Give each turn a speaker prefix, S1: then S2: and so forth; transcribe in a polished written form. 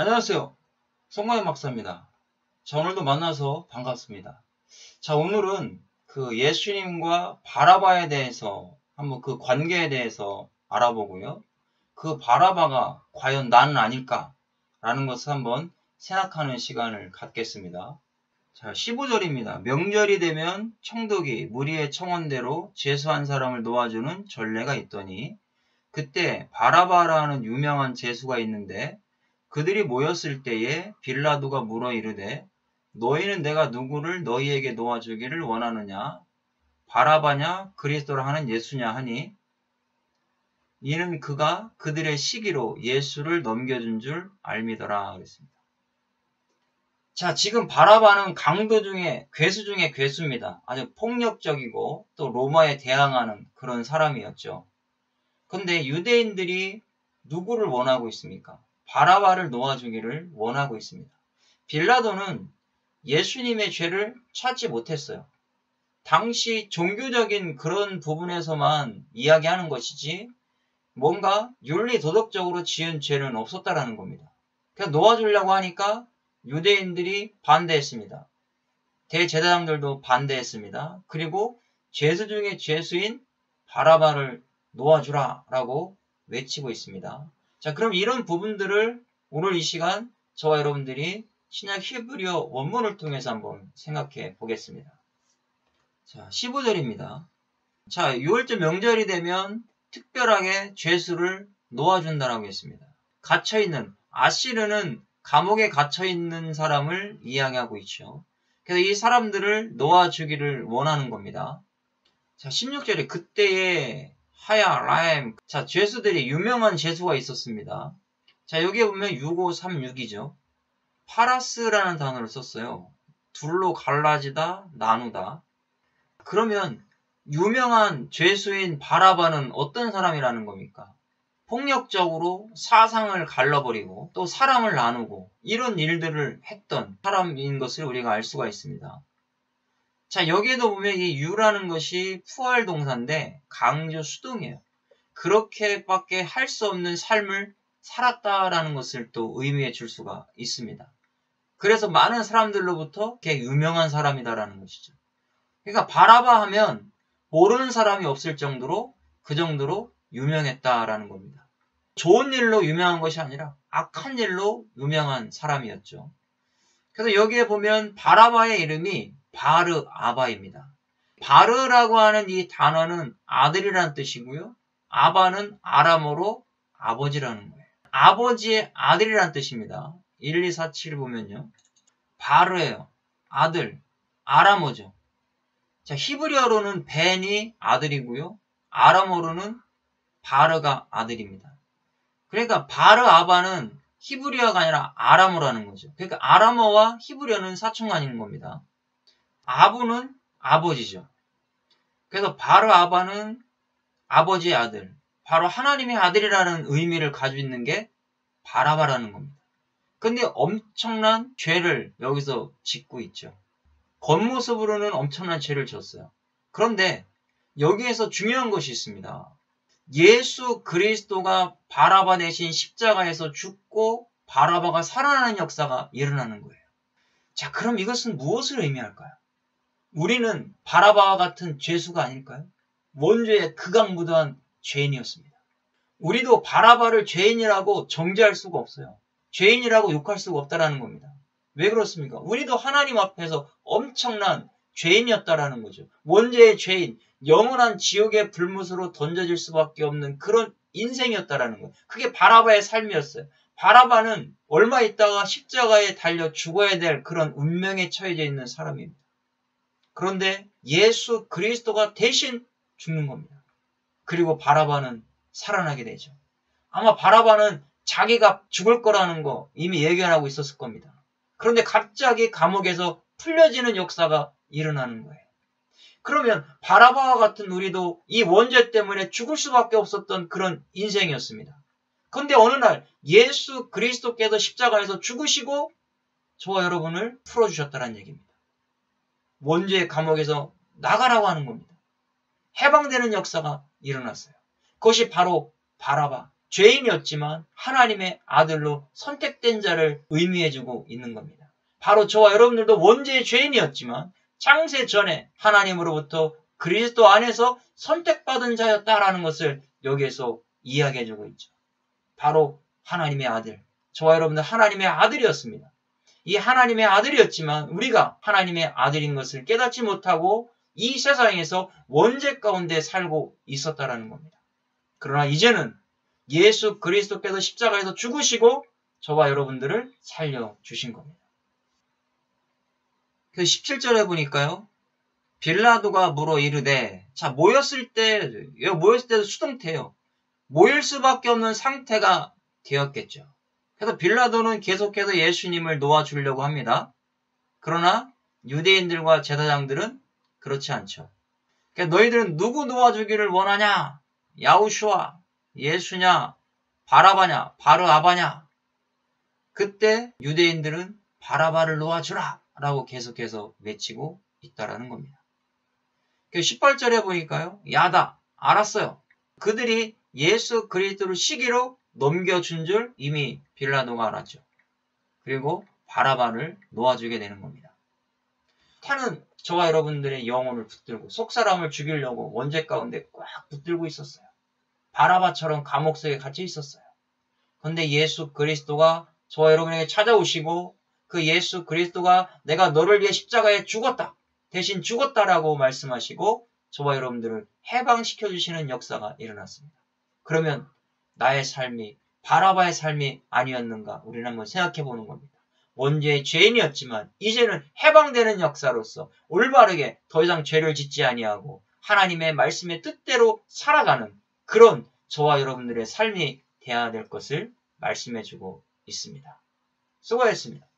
S1: 안녕하세요. 송가인 박사입니다. 자, 오늘도 만나서 반갑습니다. 자, 오늘은 그 예수님과 바라바에 대해서 한번 그 관계에 대해서 알아보고요. 그 바라바가 과연 나는 아닐까라는 것을 한번 생각하는 시간을 갖겠습니다. 자, 15절입니다. 명절이 되면 청독이 무리의 청원대로 제수한 사람을 놓아주는 전례가 있더니 그때 바라바라는 유명한 제수가 있는데 그들이 모였을 때에 빌라도가 물어 이르되 너희는 내가 누구를 너희에게 놓아주기를 원하느냐 바라바냐 그리스도라 하는 예수냐 하니 이는 그가 그들의 시기로 예수를 넘겨준 줄 알미더라 그랬습니다. 자, 지금 바라바는 강도 중에 괴수 중에 괴수입니다. 아주 폭력적이고 또 로마에 대항하는 그런 사람이었죠. 근데 유대인들이 누구를 원하고 있습니까? 바라바를 놓아주기를 원하고 있습니다. 빌라도는 예수님의 죄를 찾지 못했어요. 당시 종교적인 그런 부분에서만 이야기하는 것이지 뭔가 윤리 도덕적으로 지은 죄는 없었다라는 겁니다. 그래서 놓아주려고 하니까 유대인들이 반대했습니다. 대제사장들도 반대했습니다. 그리고 죄수 중에 죄수인 바라바를 놓아주라 라고 외치고 있습니다. 자, 그럼 이런 부분들을 오늘 이 시간 저와 여러분들이 신약 히브리어 원문을 통해서 한번 생각해 보겠습니다. 자, 15절입니다. 자, 6월절 명절이 되면 특별하게 죄수를 놓아준다라고 했습니다. 갇혀있는, 아시르는 감옥에 갇혀있는 사람을 이야기하고 있죠. 그래서 이 사람들을 놓아주기를 원하는 겁니다. 자, 16절에 그때에 하야, 라임. 자, 죄수들이 유명한 죄수가 있었습니다. 자, 여기에 보면 6536이죠. 파라스라는 단어를 썼어요. 둘로 갈라지다, 나누다. 그러면 유명한 죄수인 바라바는 어떤 사람이라는 겁니까? 폭력적으로 사상을 갈라버리고 또 사람을 나누고 이런 일들을 했던 사람인 것을 우리가 알 수가 있습니다. 자, 여기에도 보면 이 유라는 것이 푸알 동사인데 강조 수동이에요. 그렇게밖에 할 수 없는 삶을 살았다라는 것을 또 의미해 줄 수가 있습니다. 그래서 많은 사람들로부터 걔 유명한 사람이다라는 것이죠. 그러니까 바라바 하면 모르는 사람이 없을 정도로 그 정도로 유명했다라는 겁니다. 좋은 일로 유명한 것이 아니라 악한 일로 유명한 사람이었죠. 그래서 여기에 보면 바라바의 이름이 바르 아바입니다. 바르라고 하는 이 단어는 아들이라는 뜻이고요. 아바는 아람어로 아버지라는 거예요. 아버지의 아들이라는 뜻입니다. 1, 2, 4, 7 보면요. 바르예요. 아들. 아람어죠. 자, 히브리어로는 벤이 아들이고요. 아람어로는 바르가 아들입니다. 그러니까 바르 아바는 히브리어가 아니라 아람어라는 거죠. 그러니까 아람어와 히브리어는 사촌간인 겁니다. 아부는 아버지죠. 그래서 바르 아바는 아버지의 아들, 바로 하나님의 아들이라는 의미를 가지고 있는 게 바라바라는 겁니다. 근데 엄청난 죄를 여기서 짓고 있죠. 겉모습으로는 엄청난 죄를 졌어요. 그런데 여기에서 중요한 것이 있습니다. 예수 그리스도가 바라바 대신 십자가에서 죽고 바라바가 살아나는 역사가 일어나는 거예요. 자, 그럼 이것은 무엇을 의미할까요? 우리는 바라바와 같은 죄수가 아닐까요? 원죄의 극악무도한 죄인이었습니다. 우리도 바라바를 죄인이라고 정죄할 수가 없어요. 죄인이라고 욕할 수가 없다는 겁니다. 왜 그렇습니까? 우리도 하나님 앞에서 엄청난 죄인이었다라는 거죠. 원죄의 죄인, 영원한 지옥의 불못으로 던져질 수밖에 없는 그런 인생이었다라는 거예요. 그게 바라바의 삶이었어요. 바라바는 얼마 있다가 십자가에 달려 죽어야 될 그런 운명에 처해져 있는 사람입니다. 그런데 예수 그리스도가 대신 죽는 겁니다. 그리고 바라바는 살아나게 되죠. 아마 바라바는 자기가 죽을 거라는 거 이미 예견하고 있었을 겁니다. 그런데 갑자기 감옥에서 풀려지는 역사가 일어나는 거예요. 그러면 바라바와 같은 우리도 이 원죄 때문에 죽을 수밖에 없었던 그런 인생이었습니다. 그런데 어느 날 예수 그리스도께서 십자가에서 죽으시고 저와 여러분을 풀어주셨다는 얘기입니다. 원죄의 감옥에서 나가라고 하는 겁니다. 해방되는 역사가 일어났어요. 그것이 바로 바라바, 죄인이었지만 하나님의 아들로 선택된 자를 의미해주고 있는 겁니다. 바로 저와 여러분들도 원죄의 죄인이었지만 창세 전에 하나님으로부터 그리스도 안에서 선택받은 자였다라는 것을 여기에서 이야기해주고 있죠. 바로 하나님의 아들, 저와 여러분들 하나님의 아들이었습니다. 이 하나님의 아들이었지만 우리가 하나님의 아들인 것을 깨닫지 못하고 이 세상에서 원죄 가운데 살고 있었다라는 겁니다. 그러나 이제는 예수 그리스도께서 십자가에서 죽으시고 저와 여러분들을 살려주신 겁니다. 그 17절에 보니까요. 빌라도가 물어 이르되, 자, 모였을 때도 수동태예요. 모일 수밖에 없는 상태가 되었겠죠. 그래서 빌라도는 계속해서 예수님을 놓아주려고 합니다. 그러나 유대인들과 제사장들은 그렇지 않죠. 그러니까 너희들은 누구 놓아주기를 원하냐? 야우슈아, 예수냐, 바라바냐, 바르아바냐? 그때 유대인들은 바라바를 놓아주라 라고 계속해서 외치고 있다라는 겁니다. 18절에 보니까요. 야다, 알았어요. 그들이 예수 그리스도를 시기로 넘겨준 줄 이미 빌라도가 알았죠. 그리고 바라바를 놓아주게 되는 겁니다. 타는 저와 여러분들의 영혼을 붙들고 속사람을 죽이려고 원죄 가운데 꽉 붙들고 있었어요. 바라바처럼 감옥 속에 갇혀 있었어요. 그런데 예수 그리스도가 저와 여러분에게 찾아오시고 그 예수 그리스도가 내가 너를 위해 십자가에 죽었다. 대신 죽었다라고 말씀하시고 저와 여러분들을 해방시켜 주시는 역사가 일어났습니다. 그러면 나의 삶이 바라바의 삶이 아니었는가 우리는 한번 생각해 보는 겁니다. 원죄의 죄인이었지만 이제는 해방되는 역사로서 올바르게 더 이상 죄를 짓지 아니하고 하나님의 말씀의 뜻대로 살아가는 그런 저와 여러분들의 삶이 되어야 될 것을 말씀해 주고 있습니다. 수고하셨습니다.